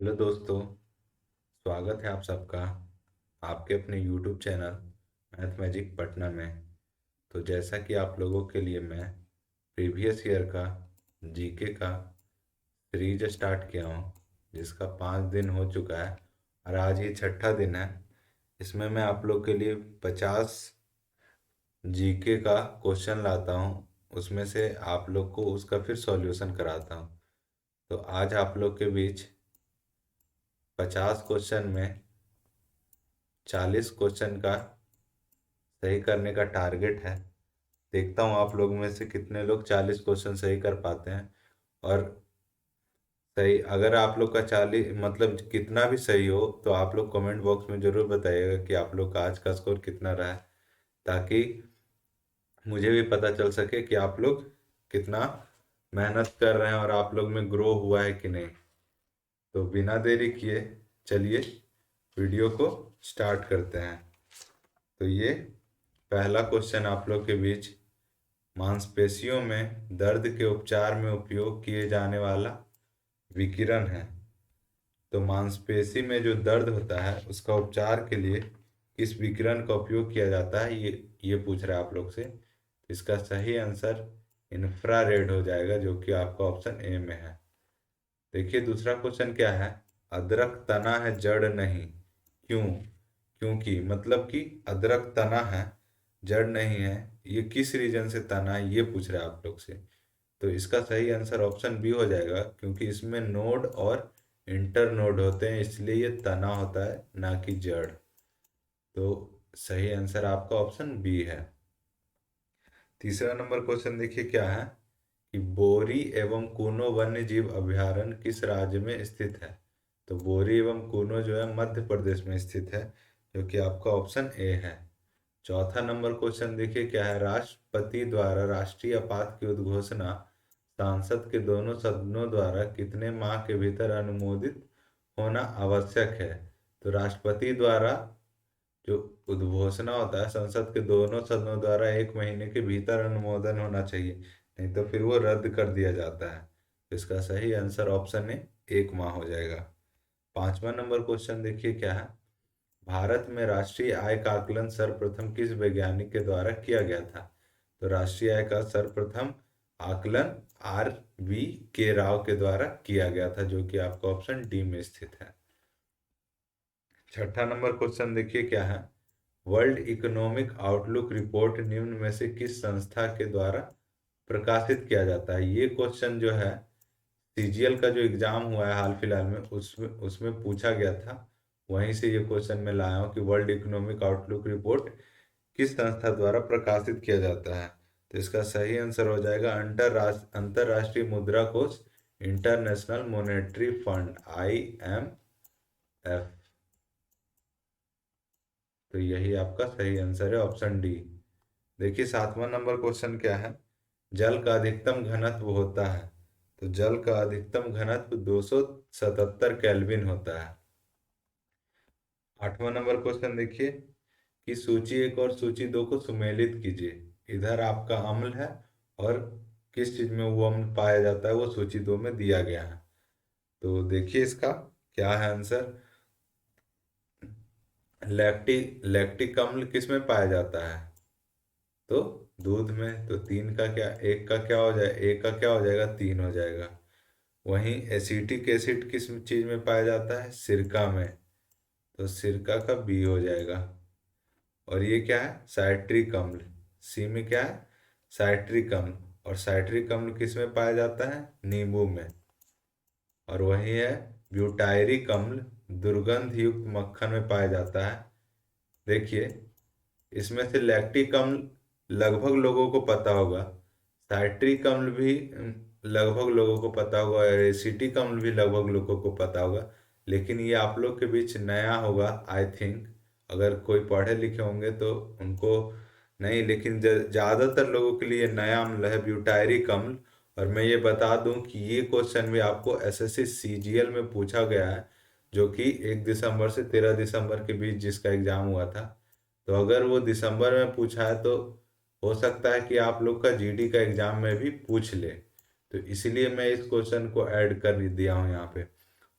Hello दोस्तों। स्वागत है आप सबका आपके अपने YouTube channel math magic Patna में। तो जैसा कि आप लोगों के लिए मैं प्रीवियस ईयर का जीके का सीरीज स्टार्ट किया हूँ, जिसका 5 दिन हो चुका है और आज ये छठा दिन है। इसमें मैं आप लोग के लिए 50 जीके का क्वेश्चन लाता हूँ, उसमें से आप लोग को उसका फिर सॉल्यूशन कराता हूँ। तो आज आप लोग के बीच 50 क्वेश्चन में 40 क्वेश्चन का सही करने का टारगेट है। देखता हूँ आप लोग में से कितने लोग 40 क्वेश्चन सही कर पाते हैं। और सही अगर आप लोग का 40 मतलब कितना भी सही हो तो आप लोग कमेंट बॉक्स में ज़रूर बताइएगा कि आप लोग का आज का स्कोर कितना रहा है, ताकि मुझे भी पता चल सके कि आप लोग कितना मेहनत कर रहे हैं और आप लोग में ग्रो हुआ है कि नहीं। तो बिना देरी किए चलिए वीडियो को स्टार्ट करते हैं। तो ये पहला क्वेश्चन आप लोग के बीच मांसपेशियों में दर्द के उपचार में उपयोग किए जाने वाला विकिरण है। तो मांसपेशी में जो दर्द होता है उसका उपचार के लिए किस विकिरण का उपयोग किया जाता है, ये पूछ रहा है आप लोग से। इसका सही आंसर इंफ्रारेड हो जाएगा, जो कि आपका ऑप्शन ए में है। देखिए दूसरा क्वेश्चन क्या है। अदरक तना है जड़ नहीं, क्यों? क्योंकि मतलब कि अदरक तना है जड़ नहीं है, ये किस रीजन से तना है ये पूछ रहा है आप लोग से। तो इसका सही आंसर ऑप्शन बी हो जाएगा, क्योंकि इसमें नोड और इंटर नोड होते हैं, इसलिए ये तना होता है ना कि जड़। तो सही आंसर आपका ऑप्शन बी है। तीसरा नंबर क्वेश्चन देखिए क्या है कि बोरी एवं कूनो वन्य जीव अभयारण्य किस राज्य में स्थित है। तो बोरी एवं कूनो जो है मध्य प्रदेश में स्थित है, जो कि आपका ऑप्शन ए है। चौथा नंबर क्वेश्चन देखिए क्या है। राष्ट्रपति द्वारा राष्ट्रीय आपात की उद्घोषणा संसद के दोनों सदनों द्वारा कितने माह के भीतर अनुमोदित होना आवश्यक है। तो राष्ट्रपति द्वारा जो उद्घोषणा होता है संसद के दोनों सदनों द्वारा 1 महीने के भीतर अनुमोदन होना चाहिए, नहीं तो फिर वो रद्द कर दिया जाता है। तो इसका सही आंसर ऑप्शन ए 1 माह हो जाएगा। पांचवा नंबर क्वेश्चन देखिए क्या है। भारत में राष्ट्रीय आय का आकलन सर्वप्रथम किस वैज्ञानिक के द्वारा किया गया था। तो राष्ट्रीय आय का सर्वप्रथम आकलन R V K राव के द्वारा किया गया था, जो कि आपका ऑप्शन डी में स्थित है। छठा नंबर क्वेश्चन देखिए क्या है। वर्ल्ड इकोनॉमिक आउटलुक रिपोर्ट निम्न में से किस संस्था के द्वारा प्रकाशित किया जाता है। ये क्वेश्चन जो है सीजीएल का जो एग्जाम हुआ है हाल फिलहाल में उसमें उसमें पूछा गया था। वहीं से ये क्वेश्चन मैं लाया हूँ कि वर्ल्ड इकोनॉमिक आउटलुक रिपोर्ट किस संस्था द्वारा प्रकाशित किया जाता है। तो इसका सही आंसर हो जाएगा अंतरराष्ट्रीय मुद्रा कोष, इंटरनेशनल मॉनेटरी फंड, IMF। तो यही आपका सही आंसर है ऑप्शन डी। देखिए सातवां नंबर क्वेश्चन क्या है। जल का अधिकतम घनत्व होता है। तो जल का अधिकतम घनत्व 277 केल्विन होता है। आठवां नंबर क्वेश्चन देखिए कि सूची एक और सूची दो को सुमेलित कीजिए। इधर आपका अम्ल है और किस चीज में वो अम्ल पाया जाता है वो सूची 2 में दिया गया है। तो देखिए इसका क्या है आंसर। लैक्टिक अम्ल किस में पाया जाता है। तो दूध में। तो तीन का क्या, एक का क्या हो जाए, एक का क्या हो जाएगा, 3 हो जाएगा। वहीं एसिटिक एसिड किस चीज में पाया जाता है, सिरका में। तो सिरका का बी हो जाएगा। और ये क्या है, साइट्रिक अम्ल। सी में क्या है, साइट्रिक अम्ल। और साइट्रिक अम्ल किस में पाया जाता है, नींबू में। और वही है ब्यूटायरिक अम्ल, दुर्गंध युक्त मक्खन में पाया जाता है। देखिए इसमें से लैक्टिक अम्ल लगभग लोगों को पता होगा, साइट्रिक अम्ल भी लगभग लोगों को पता होगा, और एसिटिक अम्ल भी लगभग लोगों को पता होगा। लेकिन ये आप लोग के बीच नया होगा आई थिंक। अगर कोई पढ़े लिखे होंगे तो उनको नहीं, लेकिन ज़्यादातर लोगों के लिए नया अम्ल है ब्यूटायरिक अम्ल। और मैं ये बता दूं कि ये क्वेश्चन भी आपको एसएससी सीजीएल में पूछा गया है, जो कि 1 दिसंबर से 13 दिसंबर के बीच जिसका एग्जाम हुआ था। तो अगर वो दिसंबर में पूछा है तो हो सकता है कि आप लोग का जीडी का एग्जाम में भी पूछ ले। तो इसलिए मैं इस क्वेश्चन को ऐड कर दिया हूँ यहाँ पे।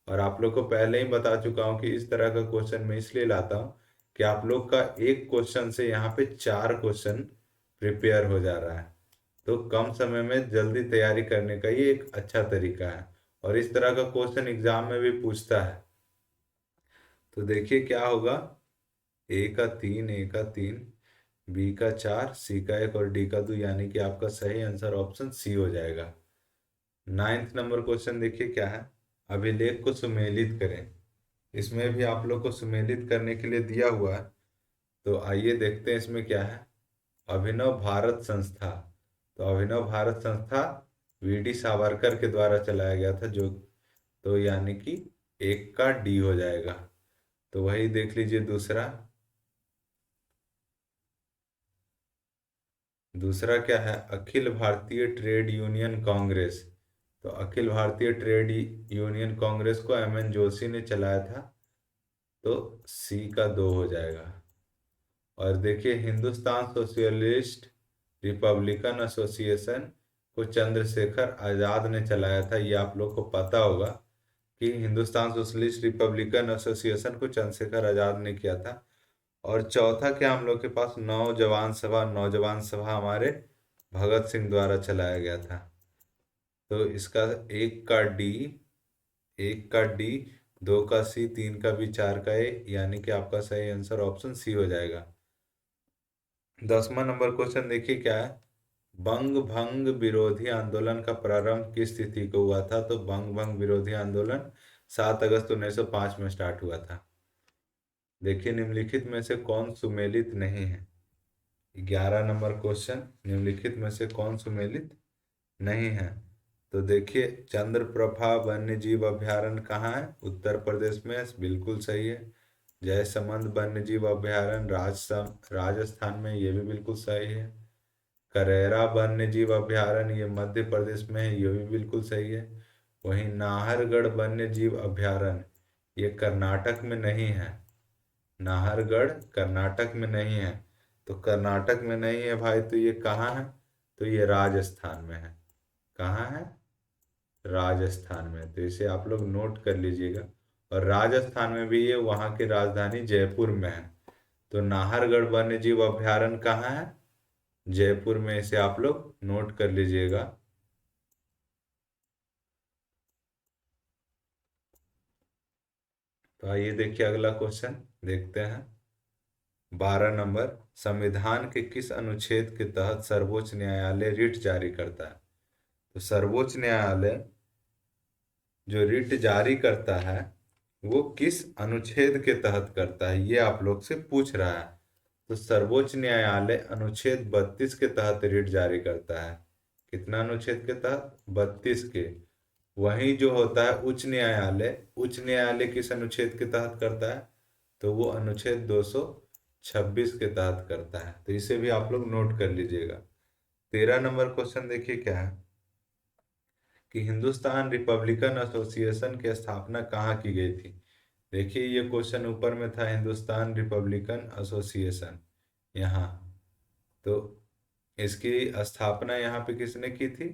और आप लोग को पहले ही बता चुका हूँ कि इस तरह का क्वेश्चन मैं इसलिए लाता हूँ कि आप लोग का एक क्वेश्चन से यहाँ पे 4 क्वेश्चन प्रिपेयर हो जा रहा है। तो कम समय में जल्दी तैयारी करने का ये एक अच्छा तरीका है, और इस तरह का क्वेश्चन एग्जाम में भी पूछता है। तो देखिए क्या होगा। ए का 3 बी का 4 सी का 1 और डी का 2, यानी कि आपका सही आंसर ऑप्शन सी हो जाएगा। 9th नंबर क्वेश्चन देखिए क्या है। अभिलेख को सुमेलित करें। इसमें भी आप लोग को सुमेलित करने के लिए दिया हुआ है। तो आइए देखते हैं इसमें क्या है। अभिनव भारत संस्था। तो अभिनव भारत संस्था वीडी सावरकर के द्वारा चलाया गया था, जो तो यानी कि 1 का डी हो जाएगा। तो वही देख लीजिए दूसरा। दूसरा क्या है, अखिल भारतीय ट्रेड यूनियन कांग्रेस। तो अखिल भारतीय ट्रेड यूनियन कांग्रेस को एम एन जोशी ने चलाया था। तो सी का 2 हो जाएगा। और देखिए हिंदुस्तान सोशलिस्ट रिपब्लिकन एसोसिएशन को चंद्रशेखर आजाद ने चलाया था। ये आप लोग को पता होगा कि हिंदुस्तान सोशलिस्ट रिपब्लिकन एसोसिएशन को चंद्रशेखर आजाद ने किया था। और चौथा क्या हम लोग के पास, नौजवान सभा। नौजवान सभा हमारे भगत सिंह द्वारा चलाया गया था। तो इसका 1 का डी, 1 का डी, 2 का सी, 3 का बी, 4 का ए, यानी कि आपका सही आंसर ऑप्शन सी हो जाएगा। 10वां नंबर क्वेश्चन देखिए क्या है। बंग भंग विरोधी आंदोलन का प्रारंभ किस तिथि को हुआ था। तो बंग भंग विरोधी आंदोलन 7 अगस्त 1905 में स्टार्ट हुआ था। देखिए निम्नलिखित में से कौन सुमेलित नहीं है। 11 नंबर क्वेश्चन, निम्नलिखित में से कौन सुमेलित नहीं है। तो देखिए चंद्रप्रभा वन्य जीव अभयारण्य कहाँ है, उत्तर प्रदेश में, बिल्कुल सही है। जयसमंद वन्य जीव अभयारण्य राजस्थान में, ये भी बिल्कुल सही है। करेरा वन्य जीव अभयारण्य ये मध्य प्रदेश में है, ये भी बिल्कुल सही है। वहीं नाहरगढ़ वन्य जीव अभयारण्य ये कर्नाटक में नहीं है। नाहरगढ़ कर्नाटक में नहीं है। तो कर्नाटक में नहीं है भाई, तो ये कहाँ है, तो ये राजस्थान में है। कहाँ है, राजस्थान में। तो इसे आप लोग नोट कर लीजिएगा। और राजस्थान में भी ये वहाँ की राजधानी जयपुर में है। तो नाहरगढ़ वन्य जीव अभयारण्य कहाँ है, जयपुर में। इसे आप लोग नोट कर लीजिएगा। तो आइए देखिए अगला क्वेश्चन देखते हैं। 12 नंबर, संविधान के किस अनुच्छेद के तहत सर्वोच्च न्यायालय रिट जारी करता है। तो सर्वोच्च न्यायालय जो रिट जारी करता है वो किस अनुच्छेद के तहत करता है, ये आप लोग से पूछ रहा है। तो सर्वोच्च न्यायालय अनुच्छेद 32 के तहत रिट जारी करता है। कितना अनुच्छेद के तहत, 32 के। वहीं जो होता है उच्च न्यायालय, उच्च न्यायालय किस अनुच्छेद के तहत करता है, तो वो अनुच्छेद 226 के तहत करता है। तो इसे भी आप लोग नोट कर लीजिएगा। 13 नंबर क्वेश्चन देखिए क्या है कि हिंदुस्तान रिपब्लिकन एसोसिएशन की स्थापना कहाँ की गई थी। देखिए ये क्वेश्चन ऊपर में था, हिंदुस्तान रिपब्लिकन एसोसिएशन यहाँ। तो इसकी स्थापना यहाँ पे किसने की थी,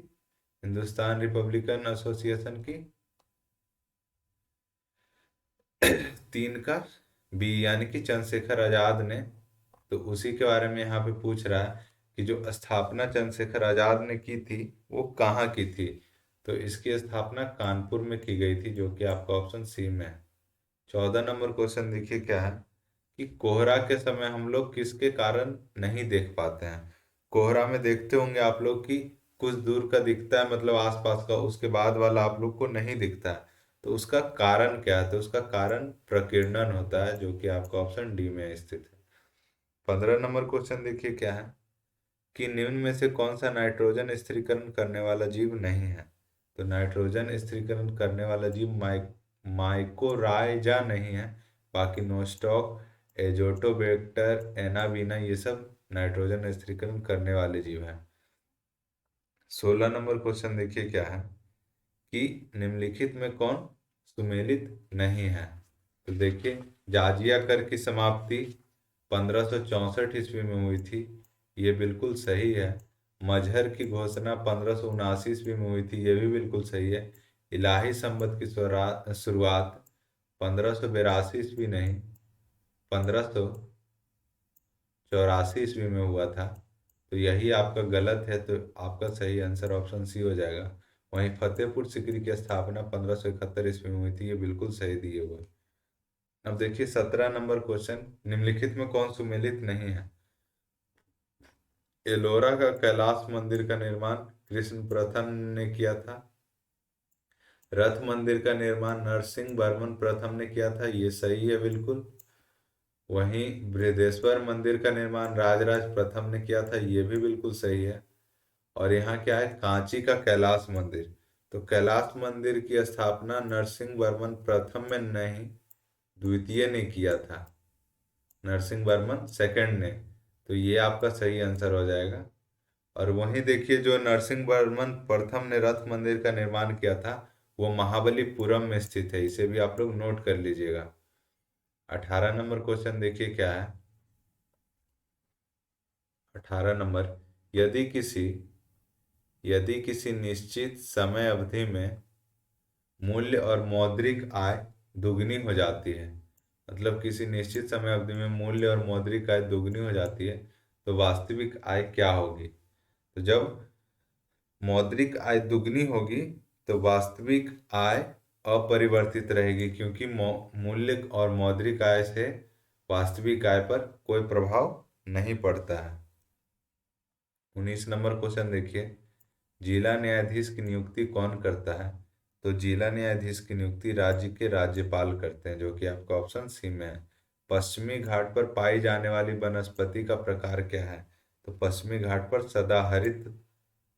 हिंदुस्तान रिपब्लिकन एसोसिएशन की। 3 का बी, यानी कि चंद्रशेखर आजाद ने। तो उसी के बारे में यहाँ पे पूछ रहा है कि जो स्थापना चंद्रशेखर आजाद ने की थी वो कहाँ की थी। तो इसकी स्थापना कानपुर में की गई थी, जो कि आपका ऑप्शन सी में है। 14 नंबर क्वेश्चन देखिए क्या है कि कोहरा के समय हम लोग किसके कारण नहीं देख पाते हैं। कोहरा में देखते होंगे आप लोग कि कुछ दूर का दिखता है, मतलब आसपास का, उसके बाद वाला आप लोग को नहीं दिखता है। तो उसका कारण क्या है, तो उसका कारण प्रकीर्णन होता है, जो कि आपका ऑप्शन डी में स्थित है। 15 नंबर क्वेश्चन देखिए क्या है कि निम्न में से कौन सा नाइट्रोजन स्थिरीकरण करने वाला जीव नहीं है। तो नाइट्रोजन स्थिरीकरण करने वाला जीव माइकोराइजा नहीं है। बाकी नोस्टॉक, एजोटोबैक्टर, एनावीना ये सब नाइट्रोजन स्थिरीकरण करने वाले जीव हैं। 16 नंबर क्वेश्चन देखिए क्या है कि निम्नलिखित में कौन सुमेलित नहीं है। तो देखिए जाजिया कर की समाप्ति 1564 ईस्वी में हुई थी, ये बिल्कुल सही है। मजहर की घोषणा 1579 ईस्वी में हुई थी, ये भी बिल्कुल सही है। इलाही संवत की शुरुआत 1582 ईस्वी नहीं, 1584 ईस्वी में हुआ था। तो यही आपका गलत है, तो आपका सही आंसर ऑप्शन सी हो जाएगा। वहीं फतेहपुर सीकरी की स्थापना 1571 ईस्वी में हुई थी, ये बिल्कुल सही दिए हुए। अब देखिए 17 नंबर क्वेश्चन, निम्नलिखित में कौन सुमेलित नहीं है? एलोरा का कैलाश मंदिर का निर्माण कृष्ण प्रथम ने किया था। रथ मंदिर का निर्माण नरसिंह वर्मन प्रथम ने किया था, ये सही है बिल्कुल। वहीं बृहदेश्वर मंदिर का निर्माण राजराज प्रथम ने किया था, ये भी बिल्कुल सही है। और यहाँ क्या है, कांची का कैलाश मंदिर, तो कैलाश मंदिर की स्थापना नरसिंह वर्मन प्रथम में नहीं, द्वितीय ने किया था, नरसिंह वर्मन सेकंड ने। तो ये आपका सही आंसर हो जाएगा। और वहीं देखिए जो नरसिंह वर्मन प्रथम ने रथ मंदिर का निर्माण किया था, वो महाबलीपुरम में स्थित है, इसे भी आप लोग नोट कर लीजिएगा। 18 नंबर क्वेश्चन देखिए क्या है। 18 नंबर, यदि किसी यदि किसी निश्चित समय अवधि में मूल्य और मौद्रिक आय दुगनी हो जाती है, मतलब किसी निश्चित समय अवधि में मूल्य और मौद्रिक आय दुगनी हो जाती है, तो वास्तविक आय क्या होगी? तो जब मौद्रिक आय दुगनी होगी तो वास्तविक आय अपरिवर्तित रहेगी, क्योंकि मूल्य और मौद्रिक आय से वास्तविक आय पर कोई प्रभाव नहीं पड़ता है। 19 नंबर क्वेश्चन देखिए, जिला न्यायाधीश की नियुक्ति कौन करता है? तो जिला न्यायाधीश की नियुक्ति राज्य के राज्यपाल करते हैं, जो कि आपका ऑप्शन सी में है। पश्चिमी घाट पर पाई जाने वाली वनस्पति का प्रकार क्या है? तो पश्चिमी घाट पर सदाहरित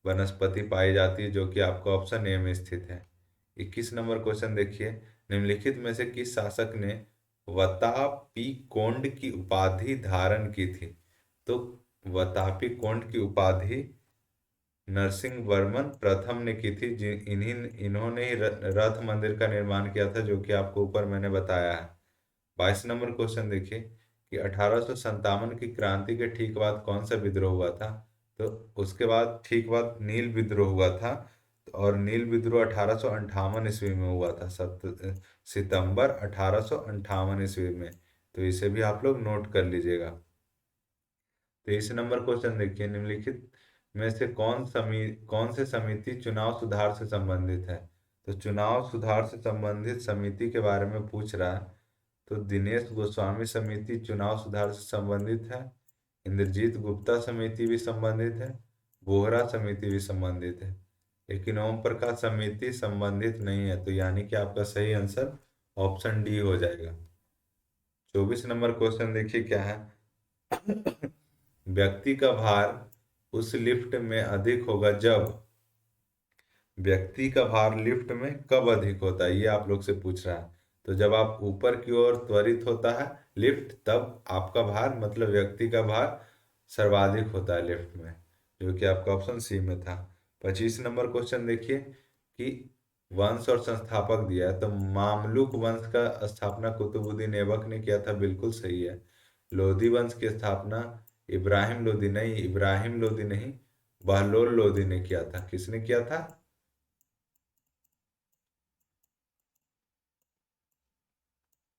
वनस्पति पाई जाती है, जो कि आपका ऑप्शन ए में स्थित है। 21 नंबर क्वेश्चन देखिए, निम्नलिखित में से किस शासक ने वतापी कोंड की उपाधि धारण की थी? तो वतापी कोंड की उपाधि नरसिंह वर्मन प्रथम ने की थी, इन्होंने ही रथ मंदिर का निर्माण किया था, जो कि आपको ऊपर मैंने बताया है। 22 नंबर क्वेश्चन देखिए कि 1857 की क्रांति के ठीक बाद कौन सा विद्रोह हुआ था? तो उसके बाद ठीक बाद नील विद्रोह हुआ था। और नील विद्रोह 1858 ईस्वी में हुआ था, सितंबर 1858 ईस्वी में। तो इसे भी आप लोग नोट कर लीजिएगा। 23 नंबर क्वेश्चन देखिए, निम्नलिखित में से कौन से समिति चुनाव सुधार से संबंधित है? तो चुनाव सुधार से संबंधित समिति के बारे में पूछ रहा है। तो दिनेश गोस्वामी समिति चुनाव सुधार से संबंधित है, इंद्रजीत गुप्ता समिति भी संबंधित है, बोहरा समिति भी संबंधित है, लेकिन ओम प्रकाश समिति संबंधित नहीं है। तो यानी कि आपका सही आंसर ऑप्शन डी हो जाएगा। 24 नंबर क्वेश्चन देखिए क्या है। व्यक्ति का भार उस लिफ्ट में अधिक होगा जब, व्यक्ति का भार लिफ्ट में कब अधिक होता है, ये आप लोग से पूछ रहा है। तो जब आप ऊपर की ओर त्वरित होता है लिफ्ट, तब आपका भार मतलब व्यक्ति का भार सर्वाधिक होता है लिफ्ट में, जो कि आपका ऑप्शन सी में था। 25 नंबर क्वेश्चन देखिए कि वंश और संस्थापक दिया है, तो मामलुक वंश का स्थापना कुतुबुद्दीन ऐबक ने किया था, बिल्कुल सही है। लोधी वंश की स्थापना इब्राहिम लोदी नहीं, बहलोल लोदी ने किया था। किसने किया था?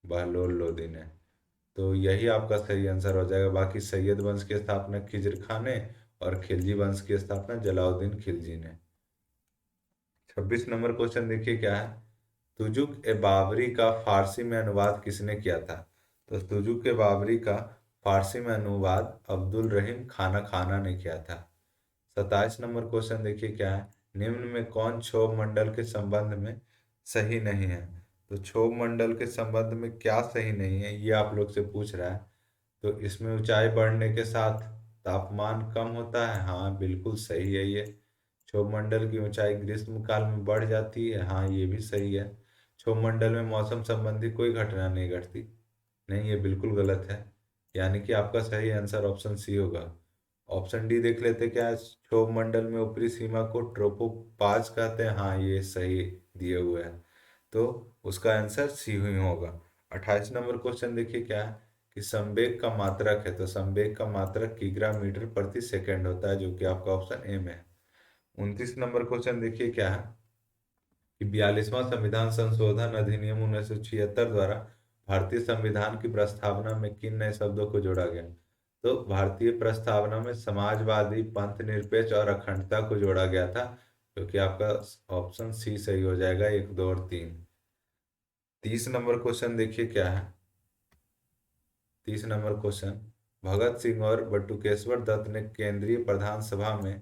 बहलोल लोदी ने। तो यही आपका सही आंसर हो जाएगा। बाकी सैयद वंश की स्थापना खिज्र खान ने, और खिलजी वंश की स्थापना जलाउद्दीन खिलजी ने। 26 नंबर क्वेश्चन देखिए क्या है। तुजुक ए बाबरी का फारसी में अनुवाद किसने किया था? तो तुजुक ए बाबरी का फारसी में अनुवाद अब्दुल रहीम खाना खाना ने किया था। 27 नंबर क्वेश्चन देखिए क्या है। निम्न में कौन क्षोभ मंडल के संबंध में सही नहीं है? तो क्षोभ मंडल के संबंध में क्या सही नहीं है, ये आप लोग से पूछ रहा है। तो इसमें ऊंचाई बढ़ने के साथ तापमान कम होता है, हाँ बिल्कुल सही है ये। क्षोभ मंडल की ऊंचाई ग्रीष्म काल में बढ़ जाती है, हाँ ये भी सही है। क्षोभ मंडल में मौसम संबंधी कोई घटना नहीं घटती, नहीं ये बिल्कुल गलत है। यानी कि आपका सही आंसर ऑप्शन सी होगा। ऑप्शन डी देख लेते क्या है। क्षोभ मंडल में ऊपरी सीमा को ट्रोपोपाज कहते हैं, हाँ ये सही दिए हुए हैं। तो उसका आंसर सी ही होगा। 28 नंबर क्वेश्चन देखिए क्या है कि संवेग का मात्रक है, तो संवेग का मात्रक किग्रा मीटर प्रति सेकंड होता है, जो कि आपका ऑप्शन ए में है। 29 नंबर क्वेश्चन देखिए क्या है कि 42वां संविधान संशोधन अधिनियम 1976 द्वारा भारतीय संविधान की प्रस्तावना में किन नए शब्दों को जोड़ा गया। तो भारतीय प्रस्तावना में समाजवादी, पंथ निरपेक्ष और अखंडता को जोड़ा गया था, क्योंकि आपका ऑप्शन सी सही हो जाएगा, 1, 2 और 3। 30 नंबर क्वेश्चन देखिए क्या है। 30 नंबर क्वेश्चन, भगत सिंह और बटुकेश्वर दत्त ने केंद्रीय प्रधान सभा में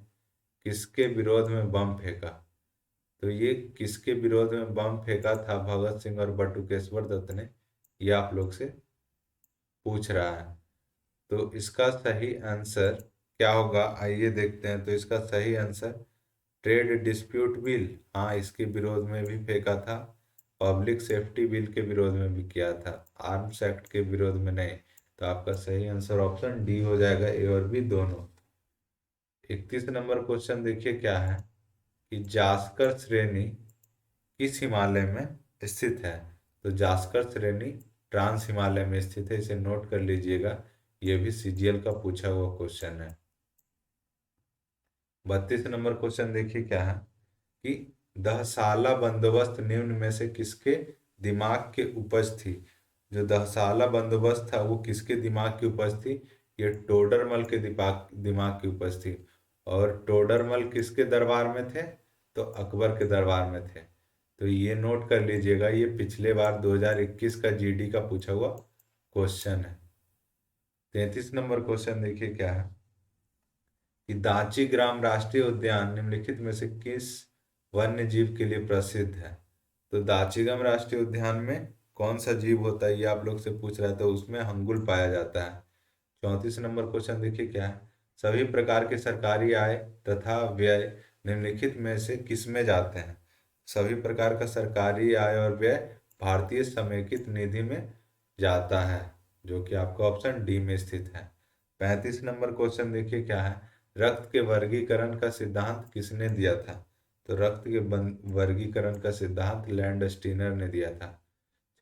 किसके विरोध में बम फेंका। तो ये किसके विरोध में बम फेंका था भगत सिंह और बटुकेश्वर दत्त ने, ये आप लोग से पूछ रहा है। तो इसका सही आंसर क्या होगा, आइए देखते हैं। तो इसका सही आंसर ट्रेड डिस्प्यूट बिल, हाँ इसके विरोध में भी फेंका था। पब्लिक सेफ्टी बिल के विरोध में भी किया था, आर्म्स एक्ट के विरोध में नहीं। तो आपका सही आंसर ऑप्शन डी हो जाएगा, ए और बी दोनों। 31 नंबर क्वेश्चन देखिए क्या है कि जास्कर श्रेणी किस हिमालय में स्थित है। तो जास्कर श्रेणी ट्रांस हिमालय में स्थित है, इसे नोट कर लीजिएगा, ये भी सीजीएल का पूछा हुआ क्वेश्चन है। 32 नंबर क्वेश्चन देखिए क्या है कि दहसाला बंदोबस्त निम्न में से किसके दिमाग के उपज थी। जो दहसाला बंदोबस्त था वो किसके दिमाग की उपज थी, ये टोडरमल के दिमाग की उपज थी। और टोडरमल किसके दरबार में थे, तो अकबर के दरबार में थे। तो ये नोट कर लीजिएगा, ये पिछले बार 2021 का जीडी का पूछा हुआ क्वेश्चन है। 33 नंबर क्वेश्चन देखिए क्या है कि दाची ग्राम राष्ट्रीय उद्यान निम्नलिखित में से किस वन्य जीव के लिए प्रसिद्ध है। तो दाचीगम राष्ट्रीय उद्यान में कौन सा जीव होता है, ये आप लोग से पूछ रहा है। तो उसमें हंगुल पाया जाता है। 34 नंबर क्वेश्चन देखिए क्या है, सभी प्रकार के सरकारी आय तथा व्यय निम्नलिखित में से किस में जाते हैं। सभी प्रकार का सरकारी आय और व्यय भारतीय समेकित निधि में जाता है, जो कि आपका ऑप्शन डी में स्थित है। 35 नंबर क्वेश्चन देखिए क्या है, रक्त के वर्गीकरण का सिद्धांत किसने दिया था। तो रक्त के वर्गीकरण का सिद्धांत लैंड स्टीनर ने दिया था।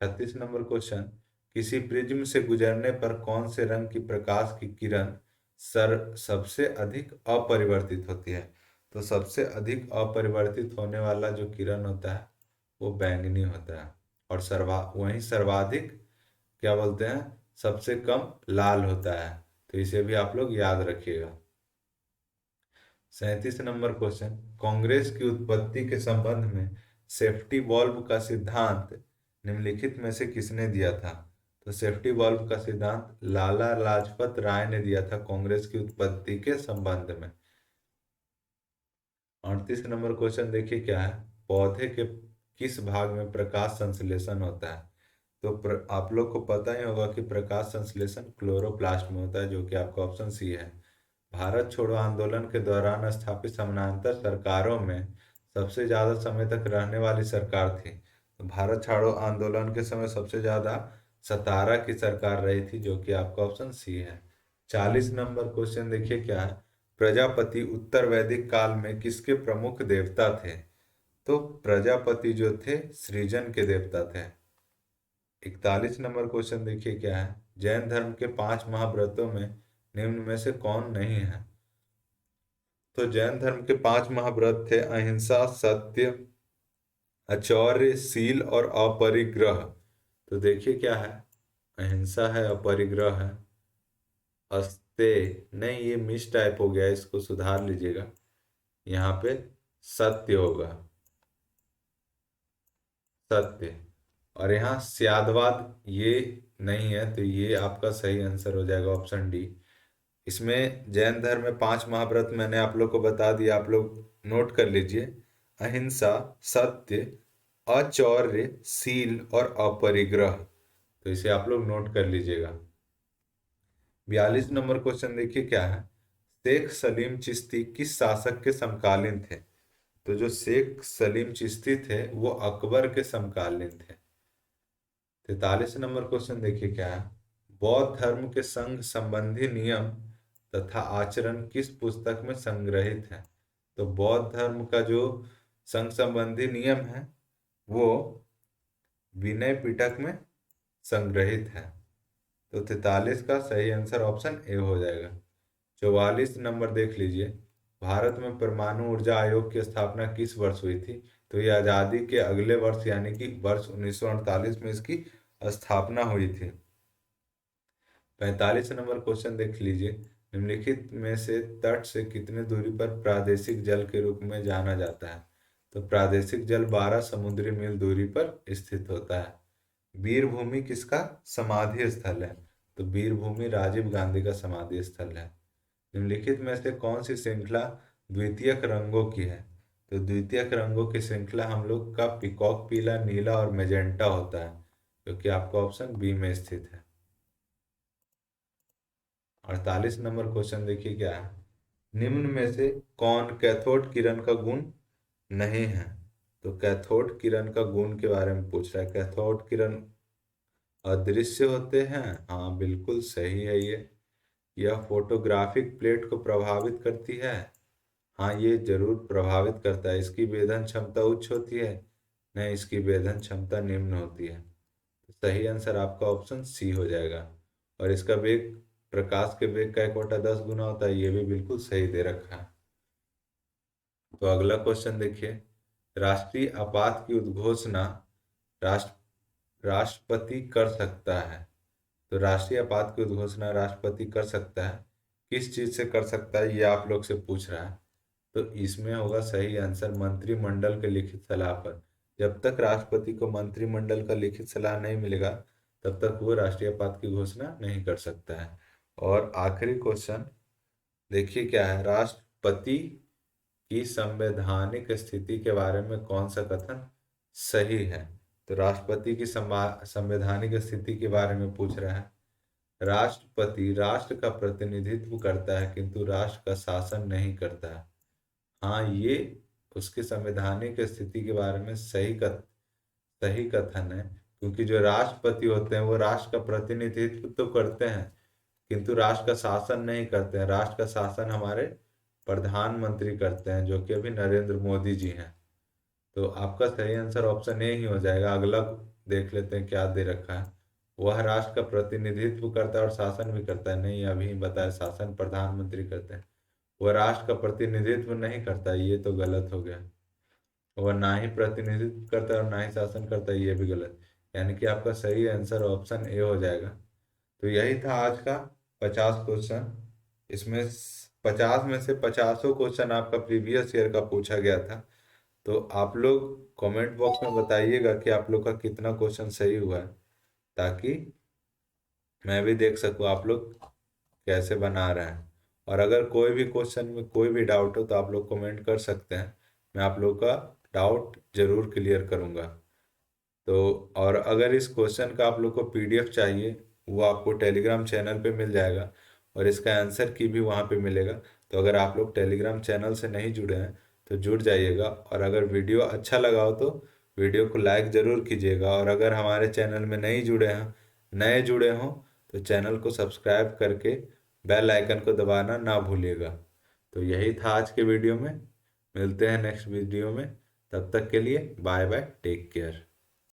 36 नंबर क्वेश्चन, किसी प्रिज्म से गुजरने पर कौन से रंग की प्रकाश की किरण सबसे अधिक अपरिवर्तित होती है। तो सबसे अधिक अपरिवर्तित होने वाला जो किरण होता है वो बैंगनी होता है। और वहीं सर्वाधिक क्या बोलते हैं, सबसे कम लाल होता है। तो इसे भी आप लोग याद रखिएगा। 37 नंबर क्वेश्चन, कांग्रेस की उत्पत्ति के संबंध में सेफ्टी वॉल्व का सिद्धांत निम्नलिखित में से किसने दिया था। तो सेफ्टी वॉल्व का सिद्धांत लाला लाजपत राय ने दिया था कांग्रेस की उत्पत्ति के संबंध में। 38 नंबर क्वेश्चन देखिए क्या है, पौधे के किस भाग में प्रकाश संश्लेषण होता है। तो आप लोग को पता ही होगा कि प्रकाश संश्लेषण क्लोरोप्लास्ट में होता है, जो कि आपका ऑप्शन सी है। भारत छोड़ो आंदोलन के दौरान स्थापित समानांतर सरकारों में सबसे ज्यादा समय तक रहने वाली सरकार थी। तो भारत छोड़ो आंदोलन के समय सबसे ज्यादा सतारा की सरकार रही थी, जो कि आपका ऑप्शन सी है। 40 नंबर क्वेश्चन देखिए क्या है, प्रजापति उत्तर वैदिक काल में किसके प्रमुख देवता थे। तो प्रजापति जो थे सृजन के देवता थे। 41 नंबर क्वेश्चन देखिए क्या है, जैन धर्म के 5 महाव्रतों में निम्न में से कौन नहीं है। तो जैन धर्म के 5 महाव्रत थे अहिंसा, सत्य, आचौर्य, शील और अपरिग्रह। तो देखिए क्या है, अहिंसा है, अपरिग्रह है, अस्ते नहीं, ये मिस टाइप हो गया, इसको सुधार लीजिएगा। यहाँ पे सत्य होगा, सत्य। और यहाँ स्यादवाद ये नहीं है, तो ये आपका सही आंसर हो जाएगा ऑप्शन डी। इसमें जैन धर्म में 5 महाव्रत मैंने आप लोग को बता दिया, आप लोग नोट कर लीजिए। अहिंसा, सत्य, आचौर्य, शील और अपरिग्रह। तो इसे आप लोग नोट कर लीजिएगा। 42 नंबर क्वेश्चन देखिए क्या है, शेख सलीम चिश्ती किस शासक के समकालीन थे। तो जो शेख सलीम चिश्ती थे वो अकबर के समकालीन थे। 43 नंबर क्वेश्चन देखिए क्या है, बौद्ध धर्म के संघ संबंधी नियम तथा आचरण किस पुस्तक में संग्रहित है। तो बौद्ध धर्म का जो संघ संबंधी नियम है वो विनय पिटक में संग्रहित है। तो 43 का सही आंसर ऑप्शन ए हो जाएगा। 44 नंबर देख लीजिए, भारत में परमाणु ऊर्जा आयोग की स्थापना किस वर्ष हुई थी। तो ये आज़ादी के अगले वर्ष यानी कि वर्ष 1948 में इसकी स्थापना हुई थी। 45 नंबर क्वेश्चन देख लीजिए। निम्नलिखित में से तट से कितने दूरी पर प्रादेशिक जल के रूप में जाना जाता है? तो प्रादेशिक जल 12 समुद्री मील दूरी पर स्थित होता है। वीरभूमि किसका समाधि स्थल है? तो वीरभूमि राजीव गांधी का समाधि स्थल है। निम्नलिखित में से कौन सी श्रृंखला द्वितीयक रंगों की है? तो द्वितीयक रंगों की श्रृंखला हम लोग का पीकॉक पीला, नीला और मैजेंटा होता है, जो कि आपका ऑप्शन बी में स्थित है। 48 नंबर क्वेश्चन देखिए क्या है। निम्न में से कौन कैथोड किरण का गुण नहीं है? तो कैथोड किरण का गुण के बारे में पूछ रहा है। कैथोड किरण अदृश्य होते हैं, हाँ बिल्कुल सही है ये। यह फोटोग्राफिक प्लेट को प्रभावित करती है, हाँ ये जरूर प्रभावित करता है। इसकी वेधन क्षमता उच्च होती है, नहीं इसकी वेधन क्षमता निम्न होती है। तो सही आंसर आपका ऑप्शन सी हो जाएगा। और इसका वेग प्रकाश के वेग का 1/10 गुना होता है, ये भी बिल्कुल सही दे रखा है। तो अगला क्वेश्चन देखिए। राष्ट्रीय आपात की उद्घोषणा राष्ट्रपति कर सकता है। तो राष्ट्रीय आपात की उद्घोषणा राष्ट्रपति कर सकता है, किस चीज से कर सकता है ये आप लोग से पूछ रहा है। तो इसमें होगा सही आंसर मंत्रिमंडल के लिखित सलाह पर। जब तक राष्ट्रपति को मंत्रिमंडल का लिखित सलाह नहीं मिलेगा तब तक वो राष्ट्रीय आपात की घोषणा नहीं कर सकता है। और आखिरी क्वेश्चन देखिए क्या है। राष्ट्रपति की संवैधानिक स्थिति के बारे में कौन सा कथन सही है? तो राष्ट्रपति की संवैधानिक स्थिति के बारे में पूछ रहा है। राष्ट्रपति राष्ट्र का प्रतिनिधित्व करता है किंतु राष्ट्र का शासन नहीं करता है, हाँ ये उसकी संवैधानिक स्थिति के बारे में सही कथन है। क्योंकि जो राष्ट्रपति होते हैं वो राष्ट्र का प्रतिनिधित्व तो करते हैं किंतु राष्ट्र का शासन नहीं करते हैं। राष्ट्र का शासन हमारे प्रधानमंत्री करते हैं, जो कि अभी नरेंद्र मोदी जी हैं। तो आपका सही आंसर ऑप्शन ए ही हो जाएगा। अगला देख लेते हैं क्या दे रखा है। वह राष्ट्र का प्रतिनिधित्व करता है और शासन भी करता है, नहीं अभी बताया शासन प्रधानमंत्री करते हैं। वह राष्ट्र का प्रतिनिधित्व नहीं करता, ये तो गलत हो गया। वह ना ही प्रतिनिधित्व करता है और ना ही शासन करता है, ये भी गलत। यानी कि आपका सही आंसर ऑप्शन ए हो जाएगा। तो यही था आज का 50 क्वेश्चन। इसमें 50 में से 50 क्वेश्चन आपका प्रीवियस ईयर का पूछा गया था। तो आप लोग कमेंट बॉक्स में बताइएगा कि आप लोग का कितना क्वेश्चन सही हुआ है, ताकि मैं भी देख सकूँ आप लोग कैसे बना रहे हैं। और अगर कोई भी क्वेश्चन में कोई भी डाउट हो तो आप लोग कमेंट कर सकते हैं, मैं आप लोग का डाउट जरूर क्लियर करूँगा। तो और अगर इस क्वेश्चन का आप लोग को पीडीएफ चाहिए वो आपको टेलीग्राम चैनल पे मिल जाएगा और इसका आंसर की भी वहाँ पे मिलेगा। तो अगर आप लोग टेलीग्राम चैनल से नहीं जुड़े हैं तो जुड़ जाइएगा। और अगर वीडियो अच्छा लगा हो तो वीडियो को लाइक ज़रूर कीजिएगा। और अगर हमारे चैनल में नहीं जुड़े हैं, नए जुड़े हों, तो चैनल को सब्सक्राइब करके बेल आइकन को दबाना ना भूलिएगा। तो यही था आज के वीडियो में। मिलते हैं नेक्स्ट वीडियो में, तब तक के लिए बाय बाय, टेक केयर।